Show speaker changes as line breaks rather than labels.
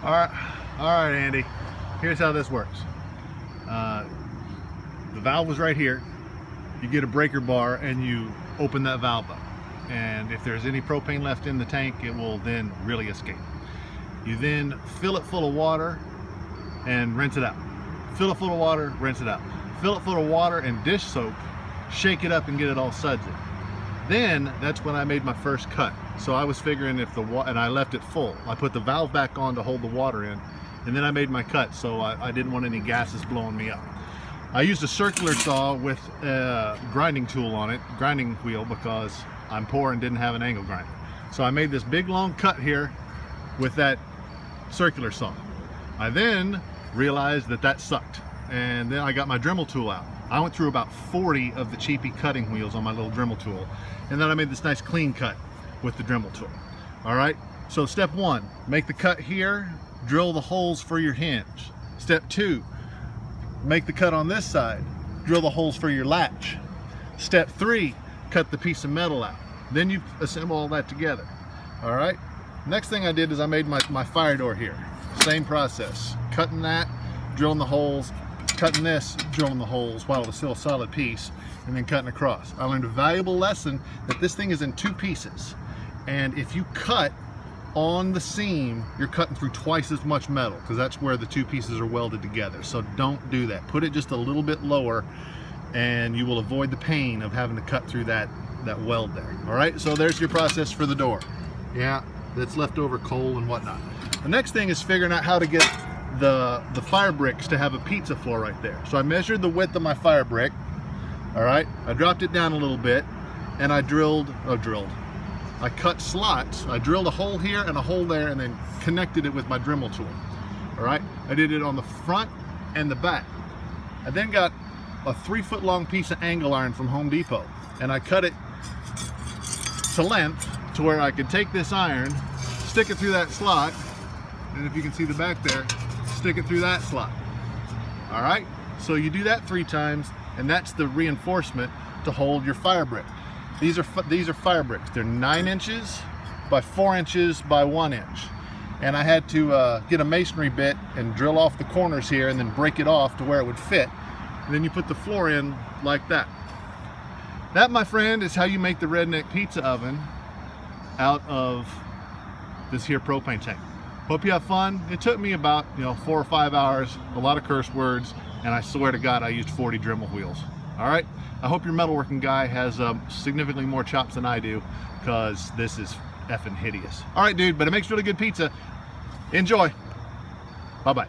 All right, Andy. Here's how this works. The valve was right here. You get a breaker bar and you open that valve up. And if there's any propane left in the tank, it will then really escape. You then fill it full of water and rinse it out. Fill it full of water, rinse it out. Fill it full of water and dish soap, shake it up and get it all sudsy. Then that's when I made my first cut. So I was figuring if the water, and I left it full. I put the valve back on to hold the water in, and then I made my cut, so I didn't want any gases blowing me up. I used a circular saw with a grinding tool on it, grinding wheel, because I'm poor and didn't have an angle grinder. So I made this big long cut here with that circular saw. I then realized that that sucked, and then I got my Dremel tool out. I went through about 40 of the cheapy cutting wheels on my little Dremel tool, and then I made this nice clean cut with the Dremel tool. All right, so step one, make the cut here, drill the holes for your hinge. Step two, make the cut on this side, drill the holes for your latch. Step three, cut the piece of metal out. Then you assemble all that together. All right, next thing I did is I made my fire door here. Same process, cutting that, drilling the holes, cutting this, drilling the holes while it's still a solid piece, and then cutting across. I learned a valuable lesson that this thing is in two pieces, and if you cut on the seam, you're cutting through twice as much metal, because that's where the two pieces are welded together. So don't do that. Put it just a little bit lower and you will avoid the pain of having to cut through that weld there. All right, so there's your process for the door. Yeah, that's leftover coal and whatnot. The next thing is figuring out how to get the fire bricks to have a pizza floor right there. So I measured the width of my fire brick. All right, I dropped it down a little bit, and I I cut slots. I drilled a hole here and a hole there, and then connected it with my Dremel tool. All right, I did it on the front and the back. I then got a 3-foot long piece of angle iron from Home Depot, and I cut it to length to where I could take this iron, stick it through that slot, and if you can see the back there, stick it through that slot. All right, so you do that 3 times, and that's the reinforcement to hold your fire brick. These are fire bricks. They're 9 inches by 4 inches by 1 inch. And I had to get a masonry bit and drill off the corners here and then break it off to where it would fit. And then you put the floor in like that. That, my friend, is how you make the redneck pizza oven out of this here propane tank. Hope you have fun. It took me about 4 or 5 hours, a lot of curse words, and I swear to God I used 40 Dremel wheels. All right, I hope your metalworking guy has significantly more chops than I do, because this is effing hideous. All right, dude, but it makes really good pizza. Enjoy. Bye-bye.